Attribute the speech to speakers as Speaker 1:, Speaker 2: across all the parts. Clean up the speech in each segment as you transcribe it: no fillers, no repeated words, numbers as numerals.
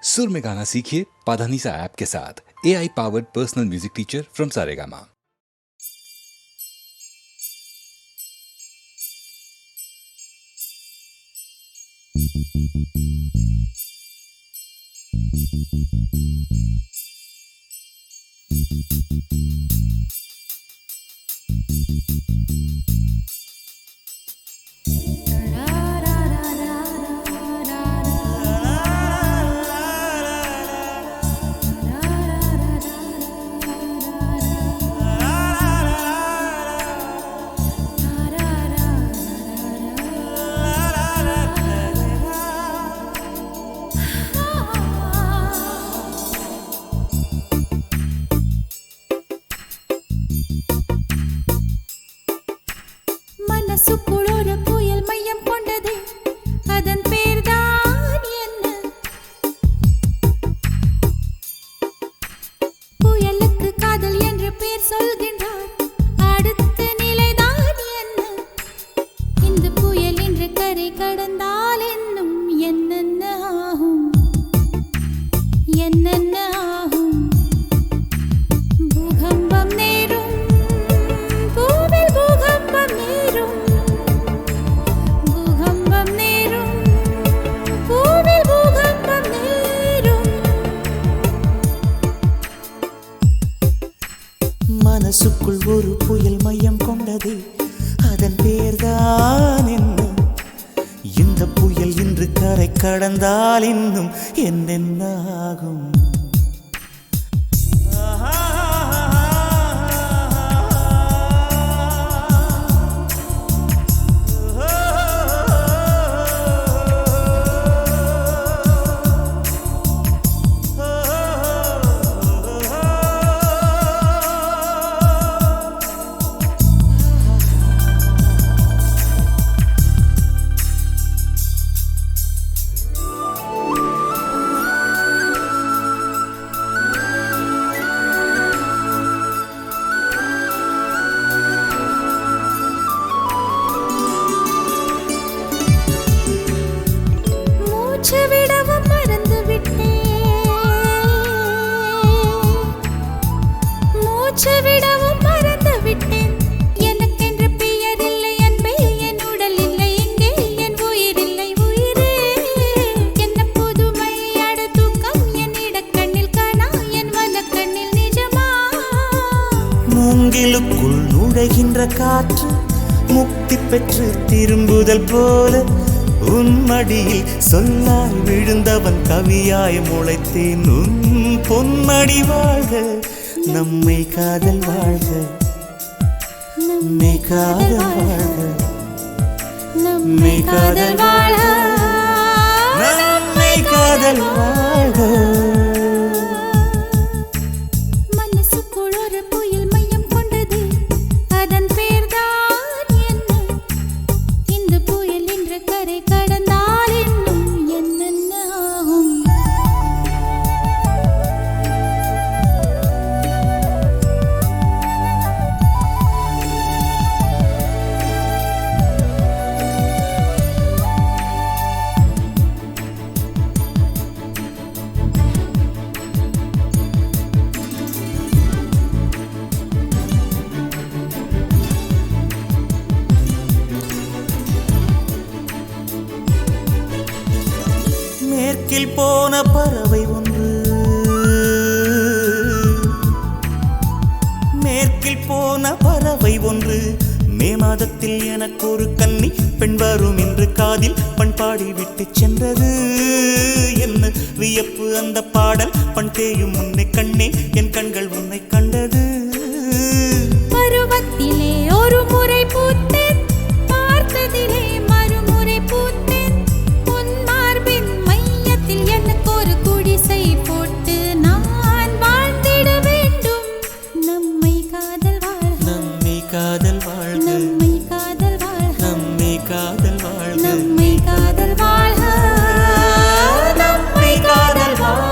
Speaker 1: सुर में गाना सीखिए पाधानीसा ऐप के साथ। AI powered personal music teacher from Saregama.
Speaker 2: மனசுக்குள் ஒரு புயல் மையம் கொண்டது, அதன் பேர்தான் என்ன? புயலுக்கு காதல் என்று பேர் சொல்கின்றார், அடுத்த நிலைதான் என்ன? இந்த புயல் இன்று கரை கடந்தால் என்னும் என்னென்ன ஆகும், என்னென்ன ஆகும்? பூகம்பம் நேரும், பூவில் பூகம்பம் நேரும், பூகம்பம் நேரும், பூவில் பூகம்பம் நேரும்.
Speaker 3: மனசுக்குள் ஒரு புயல் மையம் கொண்டது, அதன் பேர்தான் என்ன? இந்த புயல் இன்று கரை கடந்தால் இன்னும் என்னென்ன ஆகும்?
Speaker 2: மூச்சு விடவும் மறந்து விட்டேன், மூச்சு விடவும் மறந்து விட்டேன். எனக்கென்று பெயர் இல்லை அன்பே, என் உடல் இல்லை இங்கே, என் உயிர் இல்லை உயிரே. என்ன புதுமை அட தூக்கம், என் இடக்கண்ணில் காணா, என் வலக்கண்ணில் நிஜமா?
Speaker 3: மூங்கிலுக்குள் நுழைகின்ற காற்று முக்தி பெற்று திரும்புதல் போல உன் மடியில் சொல்லாய் விழுந்தவன் கவியாய் முளைத்தேன். உன் பொன்மடி வாழ்க, நம்மை காதல் வாழ்க, நம்மை காதல் வாழ்க,
Speaker 2: நம்மை காதல் வாழ,
Speaker 3: நம்மை காதல் வாழ்க.
Speaker 2: மனசுக்குள் ஒரு புயல் மையம் கொண்டது, அதன் பேர்தான் என்ன? இந்த புயல் இன்று கரை கடந்தால் இன்னும் என்னென்ன ஆகும்?
Speaker 3: மேற்கில் போன பறவை ஒன்று, மேற்கில் போன பறவை ஒன்று, மே மாதத்தில் எனக்கு ஒரு கன்னி பெண் வரும் என்று காதில் பண்பாடி விட்டு சென்றது. என்ன வியப்பு அந்த பாடல், பண் தேயும் உன்னை கண்ணே, என் கண்கள் உன்னை கண்டது.
Speaker 2: பருவத்திலே ஒரு முறை பூத்தேன், பார்த்ததிலே மறுமுறை பூத்தேன். உன் மார்பின் மையத்தில் எனக்கு ஒரு குடிசை போட்டு நான் வாழ்ந்திட வேண்டும். நம்மை காதல் வாழ்க,
Speaker 3: நம்மை காதல் வாழ்க,
Speaker 2: நம்மை காதல் வாழ்க,
Speaker 3: நம்மை காதல் வாழ்க,
Speaker 2: நம்மை காதல் வாழ்க,
Speaker 3: நம்மை காதல் வாழ்க.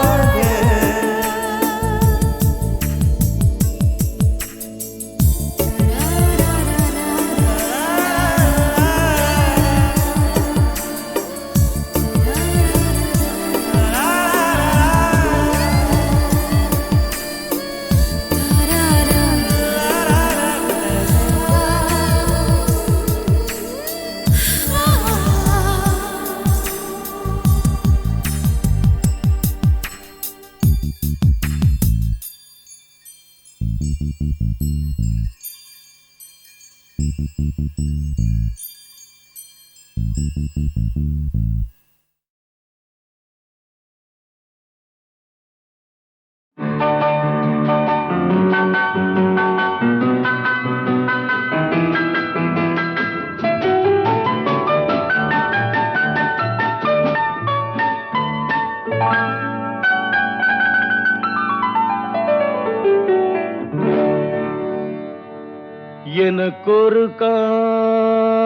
Speaker 4: எனக்கொரு காதலி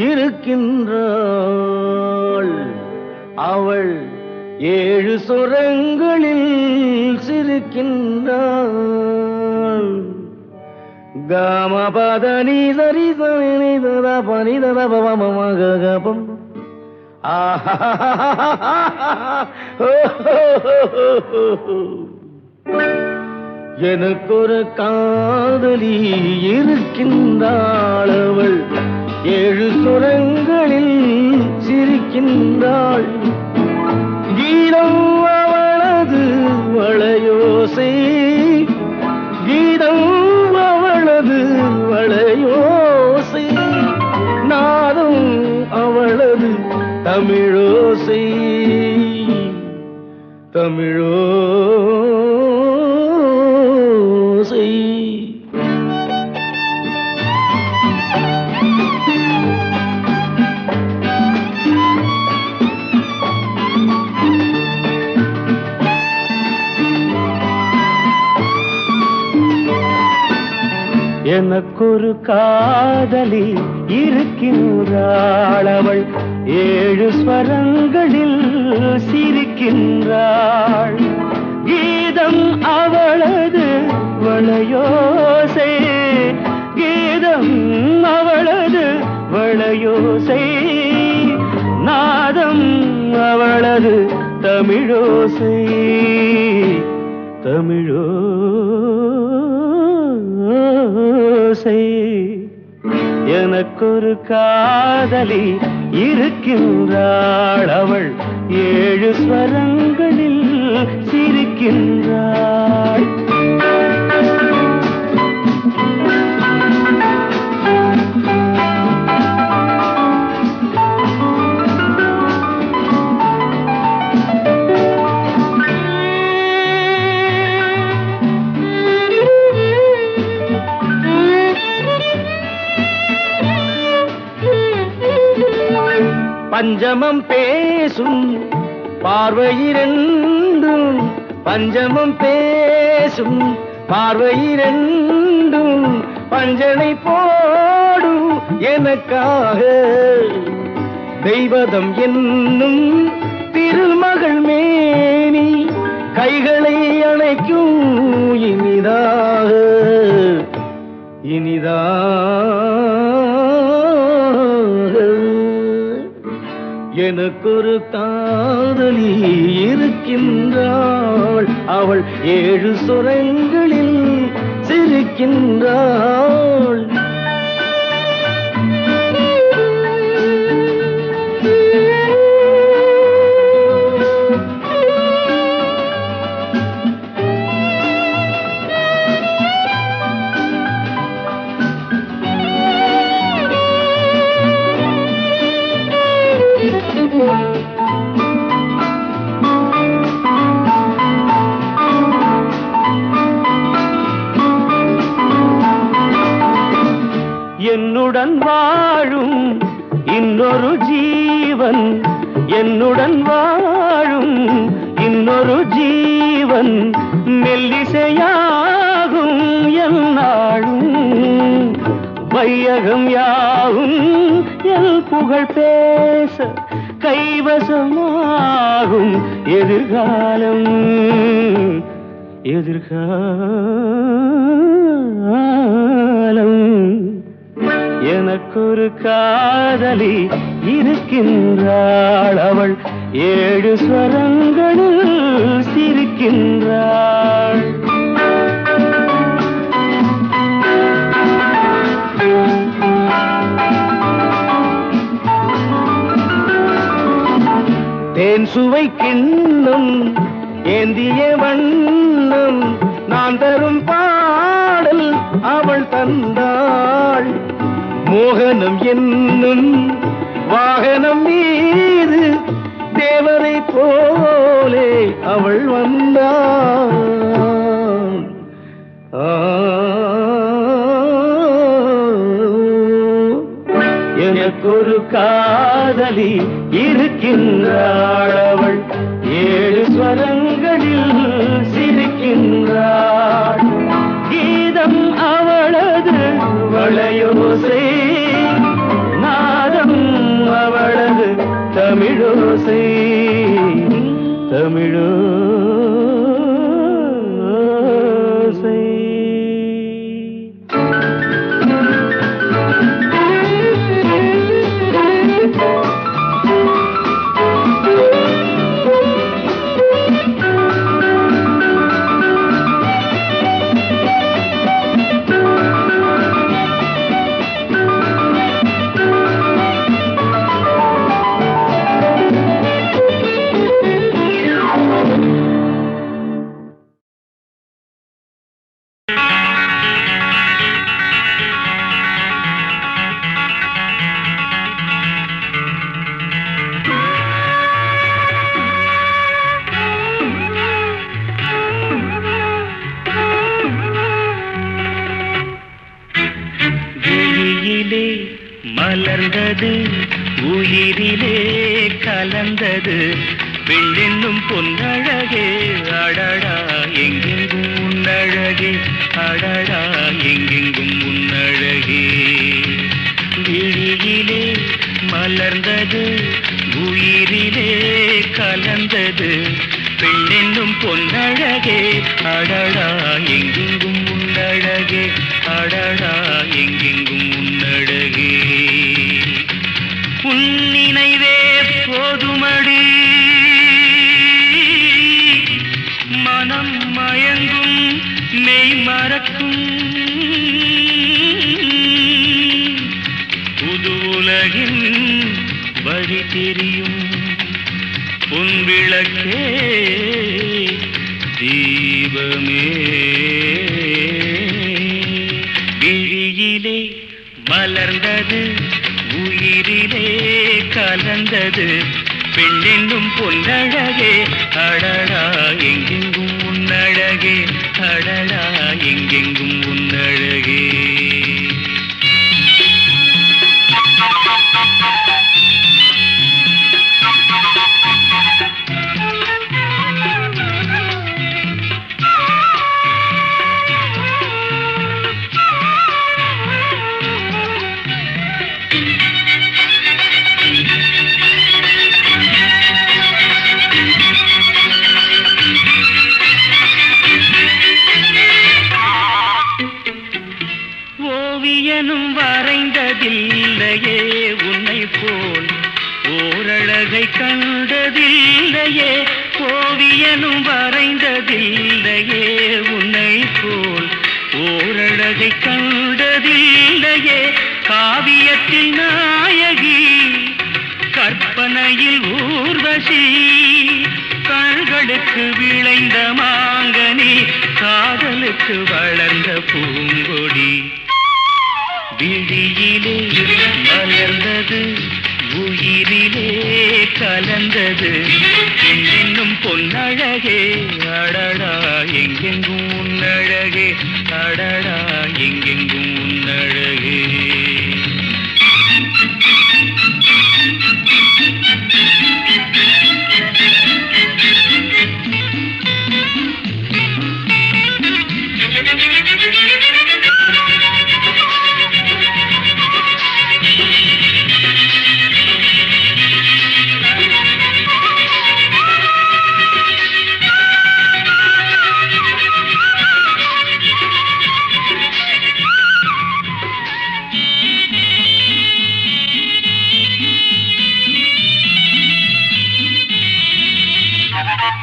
Speaker 4: இருக்கின்றாள், அவள் 7 சுரங்களில் சிரிக்கின்றாள். காமபதனி சரி சனிதர பனிதர பவமகபம் எனக்கொரு காதலி இருக்கின்றாள், அவள் 7 சுரங்களில் சிரிக்கின்றாள். கீதம் அவளது வளையோசை, கீதம் அவளது வளையோசை, நாதம் அவளது தமிழோசை, தமிழோசை. எனக்கொரு காதலி இருக்கின்றாள், அவள் 7 ஸ்வரங்களில் சிரிக்கின்றாள். கீதம் அவளது வளையோசை, கீதம் அவளது வளையோசை, நாதம் அவளது தமிழோசை, தமிழோசை. எனக்கொரு காதலி இருக்கின்றாள், அவள் 7 ஸ்வரங்களில் சிரிக்கின்றாள். பஞ்சமம் பேசும் பார்வையிரண்டும், பஞ்சமம் பேசும் பார்வையிரண்டும், பஞ்சனை போடும் எனக்காக. தெய்வதம் என்னும் திருமகள் மேனி கைகளை அணைக்கும் இனிதாக, இனிதாக. எனக்கொரு காதலி இருக்கின்றாள், அவள் 7 சுரங்களில் சிரிக்கின்றாள். என்னுடன் வாழும் இன்னொரு ஜீவன், என்னுடன் வாழும் இன்னொரு ஜீவன், மெல்லிசையாகும் என்னாலும், வையகம் யாவும் எல் புகழ் பேச கைவசமாகும் எதிர்காலம், எதிர்காலம். எனக்கொரு காதலி இருக்கின்றாள், அவள் 7 ஸ்வரங்களில் சிரிக்கின்றாள். தேன் சுவை கிண்ணம் ஏந்திய வண்ணம், நான் தரும் பாடல் அவள் தந்தாள். மோகனம் என்னும் வாகனம் மீது தேவரை போலே அவள் வந்தாள். எனக்கொரு காதலி இருக்கின்றாள். அவள் 7 ஸ்வரங்களில் சிரிக்கின்றாள். கீதம் அவளது வளையோசை, நாதம் அவளது தமிழோசை. தமிழோசை. மலர்ந்தது உயிரிலே கலந்தது பெண்ணென்னும் பொன்னழகே. அடடா எங்கெங்கும் உன்னழகே, அடடா எங்கெங்கும் உன்னழகே. விழியிலே மலர்ந்தது உயிரிலே கலந்தது பெண்ணென்னும் பொன்னழகே. அடடா எங்கெங்கும் உன்னழகே, அடடா எங்கெங்கும் உன்னழகே. உன் நினைவே போதுமடி, மனம் மயங்கும் மெய் மறக்கும். புது உலகின் வழி தெரியும் பொன் விளக்கே தீபமே. விழியிலே மலர்ந்தது உயிரிலே கலந்தது பெண்ணென்னும் பொன்னழகே. அடடா எங்கெங்கும் உன்னழகே, அடடா எங்கெங்கும் உன்னழகே. ஓவியனும் வரைந்ததில்லையே உன்னை போல் ஓரழகை கண்டதில்லையே. ஓவியனும் வரைந்ததில்லையே உன்னை போல் ஓரழகை கண்டதில்லையே. காவியத்தில் நாயகி, கற்பனையில் ஊர்வசி, கண்களுக்கு விளைந்த மாங்கனி, காதலுக்கு வளர்ந்த பூங்கொடி. விழியிலே மலர்ந்தது உயிரிலே கலந்தது பெண்ணென்னும் பொன்னழகே. அடடா எங்கெங்கும் உன்னழகே, அடடா எங்கெங்கும் உன்னழகே.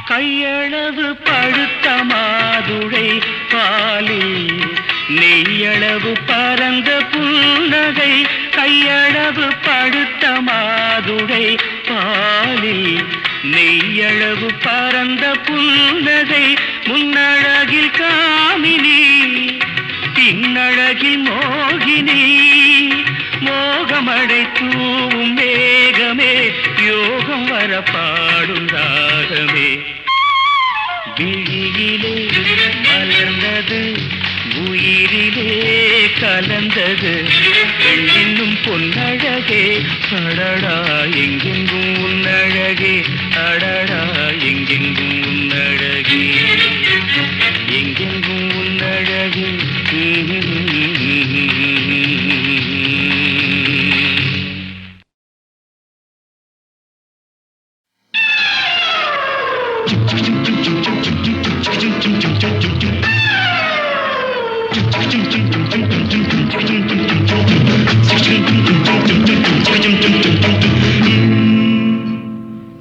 Speaker 4: கையளவு பழுத்த மாதுளை பாலில் நெய்யளவு பரந்த புன்னகை. கையளவு பழுத்த மாதுளை பாலில் நெய்யளவு பரந்த புன்னகை. முன்னழகில் காமினி, பின் உன்னழகில் மோகினி மோகமடை தூவும் மேகமே யோகம் வர பாடும் ராகமே விழியிலே மலர்ந்தது உயிரிலே கலந்தது பெண்ணின்னும் பொன்னழகே அடடா எங்கெங்கும் உன்னழகே அடடா எங்கெங்கும் உன்னழகே எங்கெங்கும் உன்னழகே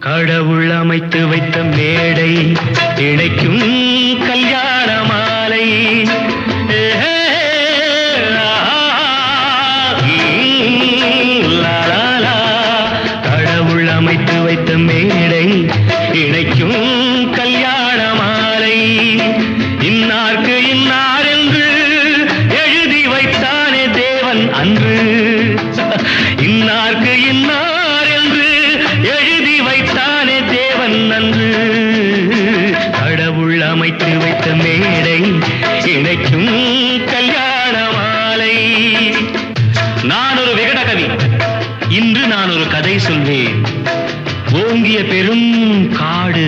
Speaker 4: கடவுள் அமைத்து வைத்த மேடை இணைக்கும் கல்யாண மாலை கடவுள் அமைத்து வைத்த மேடை இணைக்கும் கல்யாண மாலை இன்னார்க்கு இன்னார் என்று எழுதி வைத்தானே தேவன் அன்று இன்னார்க்கு இன்னார் என்று எழுதி வைத்தானே தேவன் அன்று கடவுள் அமைத்து வைத்த மேடை இணைக்கும் கல்யாண மாலை நான் ஒரு விகட கவி இன்று நான் ஒரு கதை சொல்வேன் ஓங்கிய பெரும் காடு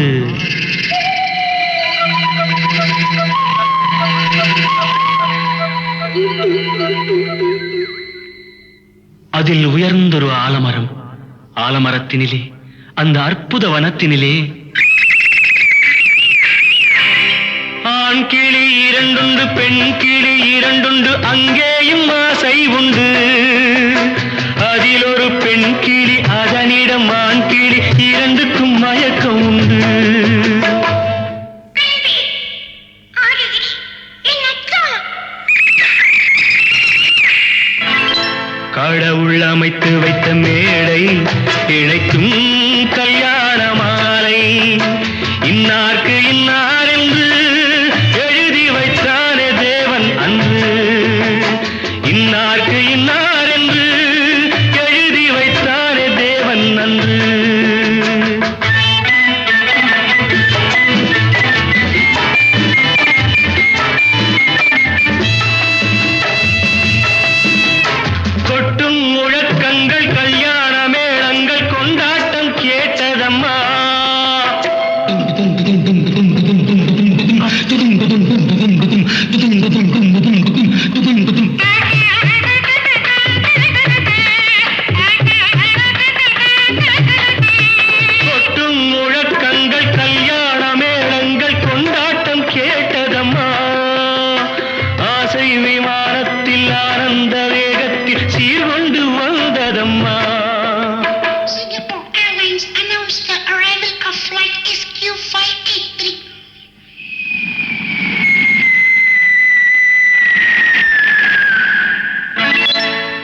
Speaker 4: அதில் உயர்ந்தொரு ஆலமரம் ஆலமரத்தினிலே அந்த அற்புத வனத்தினிலே ஆண் கிளி இரண்டுண்டு பெண் கிளி இரண்டுண்டு அங்கேயும் ஆசை உண்டு அதில் ஒரு பெண் கிளி அதனிடம் ஆண் கிளி இரண்டுக்கும் மயக்கம் உண்டு கடவுள் அமைத்து வைத்த மேடை இணைக்கும் கல்யாண மாலை இன்னார்க்கு இன்னார் என்று எழுதி வைத்தானே தேவன் அன்று இன்னார்க்கு இன்னார் என்று எழுதி வைத்தானே தேவன் அன்று கொட்டும் முழக்கங்கள் கல்யாண மேளங்கள் கொண்டாட்டம் கேட்டதம்மா கொட்டும் முழக்கங்கள் கல்யாண மேளங்கள் கொண்டாட்டம் கேட்டதம்மா ஆசை விமானத்தில் ஆனந்த வேகத்தில் சீர்கொண்டு வந்ததம்மா
Speaker 5: Singapore Airlines announced the arrival of flight SQ583.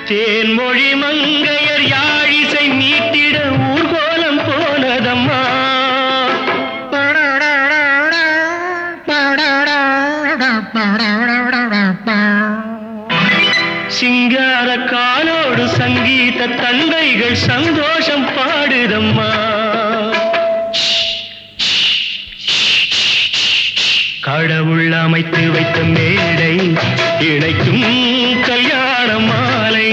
Speaker 4: Thenmozhi மங்கையர் யாழிசை மீட்டிட ஊர்கோலம் போனதம்மா சிங்கார காலோடு சங்கீத தந்தைகள் சந்தோஷம் பாடுதம்மா கடவுள் அமைத்து வைத்த மேடை இணைக்கும் கல்யாண மாலை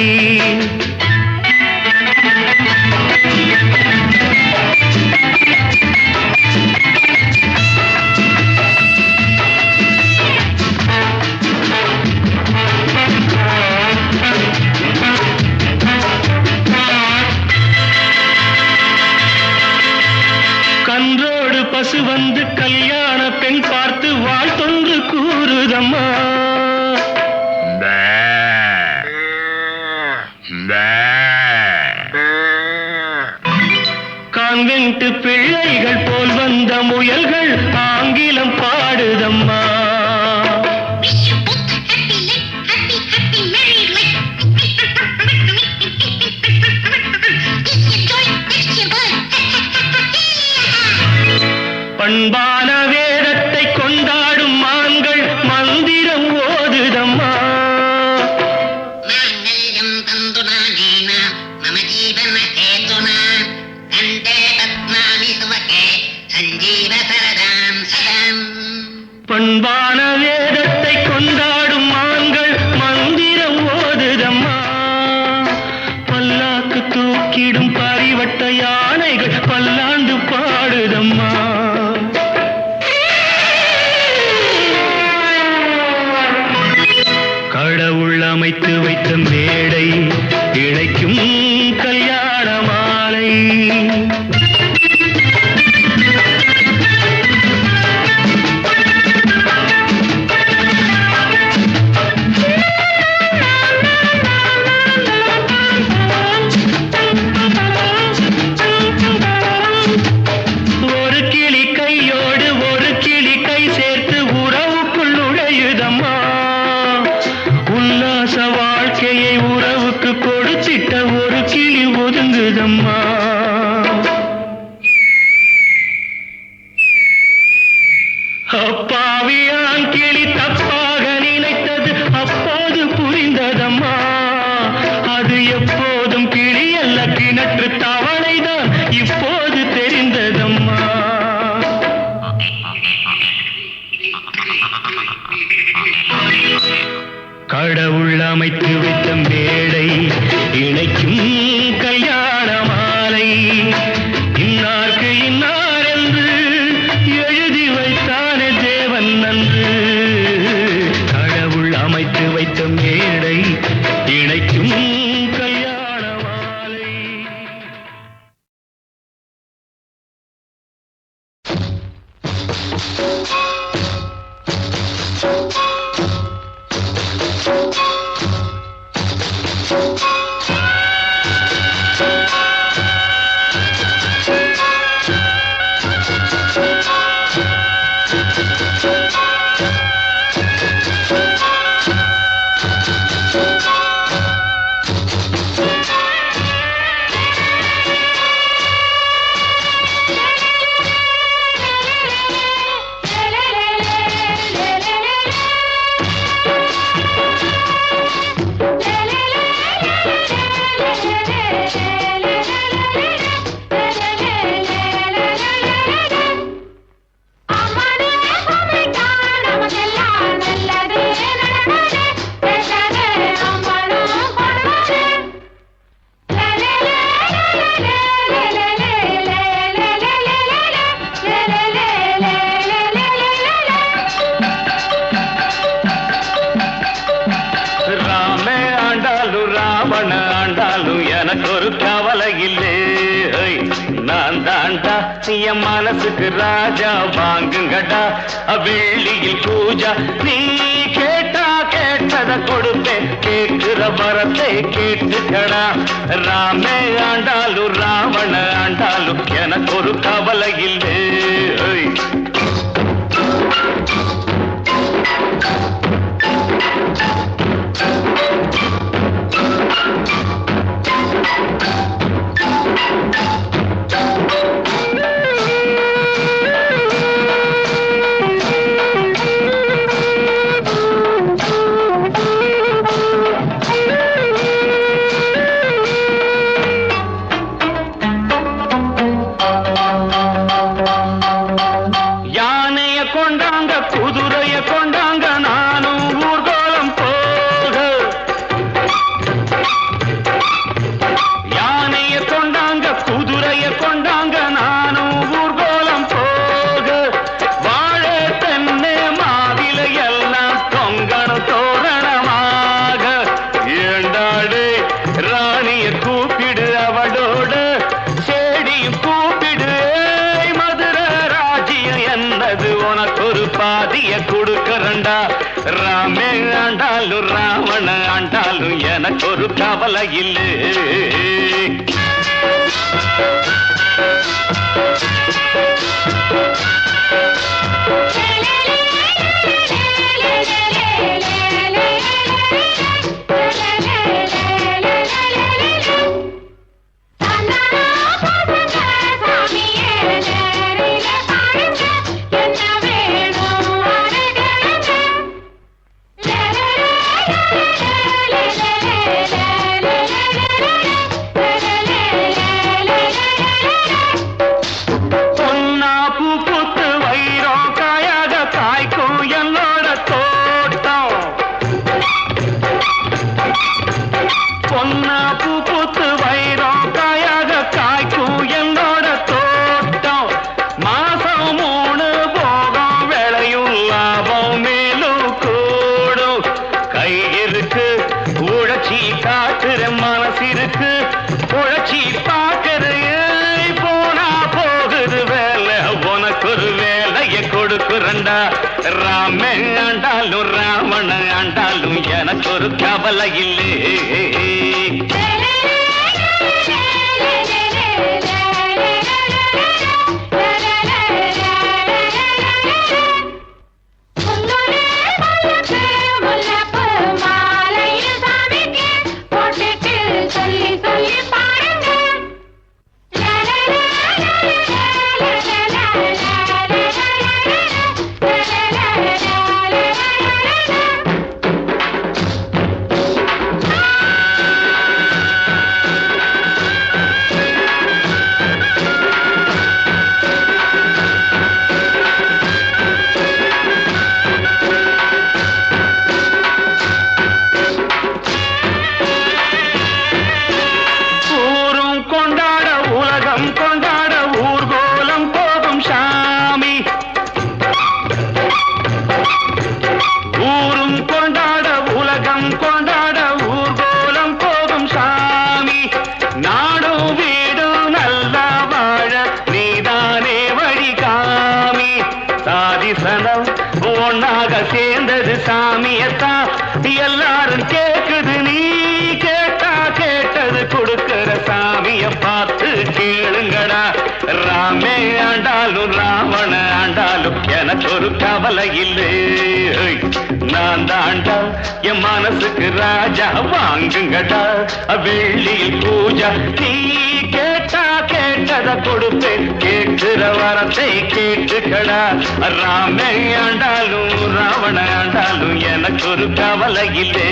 Speaker 4: கன்றோடு பசு வந்து கல்யாண பெண் பார்த்து வாழ்த்தொன்று கூறுதம்மா கான்வென்ட் பிள்ளைகள் போல் வந்த முயல்கள் ஆங்கிலம் பாடுதம்மா
Speaker 5: Wish you both a happy life, happy, happy married life. This year joy, next year blood.
Speaker 4: பண்பான வேதத்தை கொண்டாடும் மான்கள் மந்திரம் ஓதுதம்மா
Speaker 5: சஞ்சீவ சரதாம் சதம்.
Speaker 4: பண்பான வேதத்தை கொண்டாடும் மான்கள் மந்திரம் ஓதுதம்மா. பல்லாக்கு தூக்கிடும் பரிவட்ட யானைகள் பல்லாண்டு பாடுதம்மா. கடவுள் அமைத்து வைத்த மேடை இணைக்கும் கல்யாண மாலை. ஒரு கிளி கையோடு ஒரு கிளி கை சேர்த்து உறவுக்குள் நுழையுதம்மா. உல்லாச வாழ்க்கையை உறவுக்கு கொடுத்திட்ட ஒரு கிளி ஒதுங்குதம்மா. அப்பாவியான் கிளி தப்பாக நினைத்தது அப்போது புரிந்ததம்மா. அது எப்போதும் கிளி அல்ல கிணற்று தவளைதான் இப்போது தெரிந்ததம்மா. கடவுள் அமைத்து வைத்த மேடை இணைக்கும் கல்யாண மாலை. இன்னார்க்கு இன்னார் என்று எழுதி வைத்தானே தேவன் நன்று. கடவுள் அமைத்து வைத்த மேடை இணைக்கும் கல்யாண மாலை. என் மனசுக்கு ராஜா வாங்குங்கடா வெள்ளியில் பூஜா. நீ கேட்டா கேட்டத கொடுப்பேன் கேட்கிற வரத்தை கேட்டுக்கடா. ராமே ஆண்டாலும் ராவண ஆண்டாலும் எனக்கு ஒரு கவலை இல்லை. ராமே ஆண்டாலும் ராவண ஆண்டாலும் எனக்கு ஒரு கவலை இல்லை. பொன் கொடுக்கறண்டா. ராமே ஆண்டாலும் ராவண ஆண்டாலும் எனக்கு ஒரு கவலை இல்லை. ஒன்னாக சேர்ந்தது சாமியத்தான் எல்லாரும் கேக்குது. நீ கேட்டா கேட்டது கொடுக்கிற சாமிய பார்த்து கேளுங்கடா. ராமே ஆண்டாலும் ராவண ஆண்டாலும் எனக்கு ஒரு கவலை இல்லை. நான் தாண்டா என் மனசுக்கு ராஜா வாங்குங்கடா. வெள்ளியில் பூஜா நீ கேட்டா கேட்டத கொடுப்பேன். கேட்கிற வரத்தை கேட்டுக்கடா. ராமே ஆண்டாலும் ராவண ஆண்டாலும் எனக்கு ஒரு கவலை இல்லை.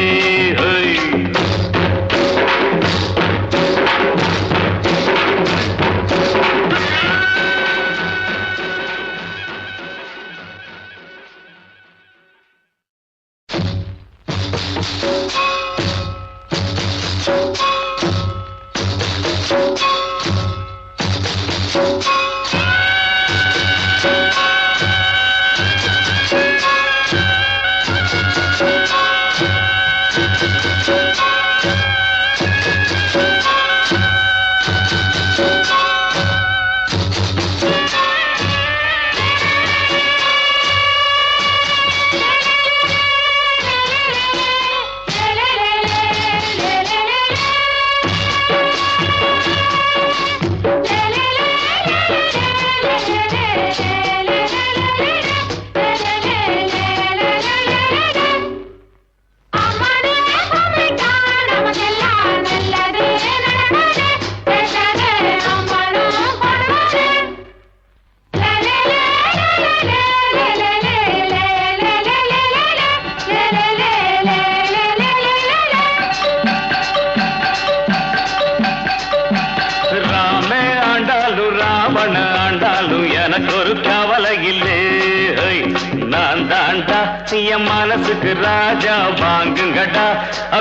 Speaker 4: என் மனசுக்கு ராஜா வாங்குங்கடா.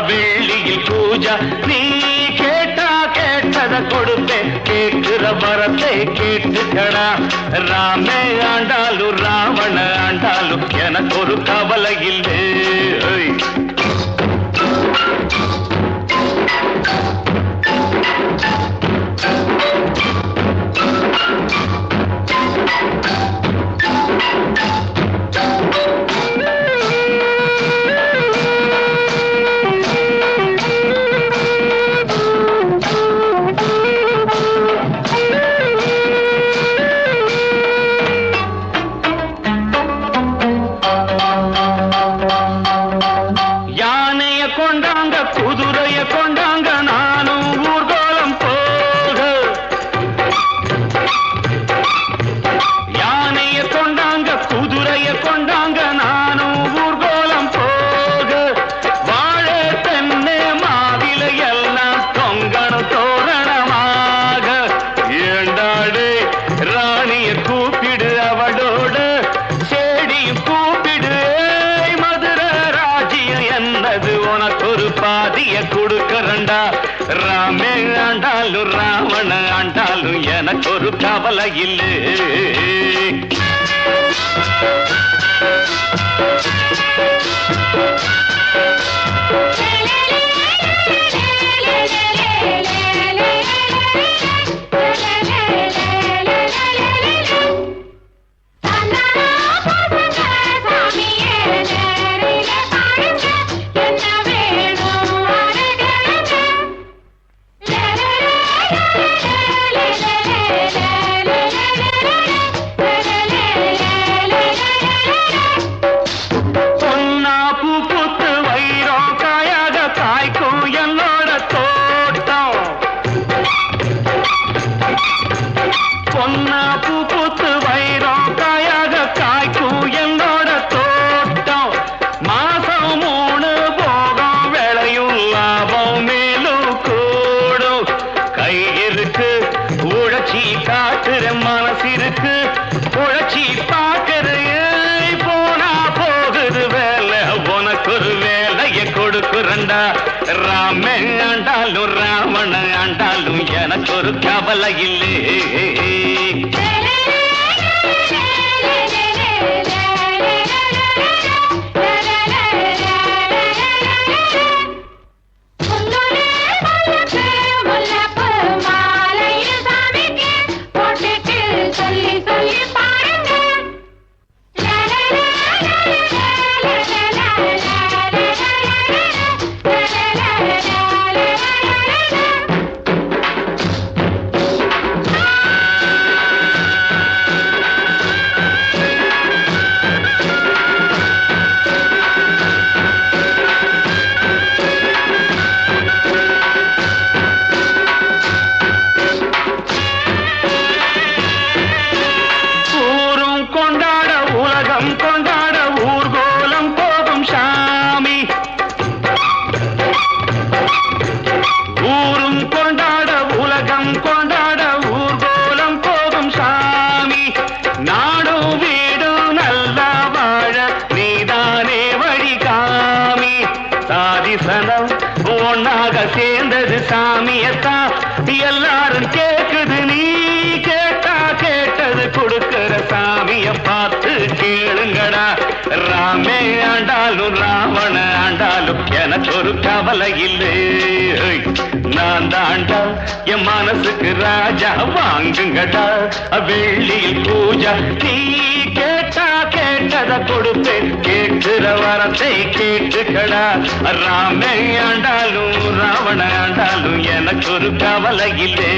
Speaker 4: வெள்ளியில் பூஜா நீ கேட்டா கேட்டத கொடுப்பேன். கேட்கிற வரத்தை கேட்டுக்கடா. ராமே ஆண்டாலும் ராவண ஆண்டாலும் எனக்கு ஒரு கவலை இல்லை. ராமே ஆண்டாலும் ராவண ஆண்டாலும் எனக்கு ஒரு கவலை இல்லை.
Speaker 5: I'm not
Speaker 4: உழைச்சி பார்க்கறையை போனா போகுது வேலை உனக்கு ஒரு வேலையை கொடுக்குறண்டா ராமே ஆண்டாலும் ராவண ஆண்டாலும் எனக்கு ஒரு கவலை இல்லை கொண்டாட ஊர்கோலம் போகும் சாமி ஊரும் கொண்டாட உலகம் கொண்டாட ஊர்கோலம் போகும் சாமி நாடும் வீடும் நல்லா வாழ நீதானே வழி காமி சாதிசனம் ஒன்னாக சேர்ந்தது சாமியத்தான் எல்லாரும் கேக்குது நீ கேட்டா கேட்டது கொடுக்கிற சாமிய பார்த்து கேளுங்கடா ராமே ஆண்டாலும் ராவண ஆண்டாலும் எனக்கு ஒரு கவலை இல்லை நான் தாண்டா என் மனசுக்கு ராஜா வாங்குங்கடா வெள்ளியில் பூஜா நீ கேட்டா கேட்டத கொடுப்பேன் கேட்கிற வரத்தை கேட்டுக்கடா ராமே ஆண்டாலும் ராவண ஆண்டாலும் எனக்கு ஒரு கவலை இல்லை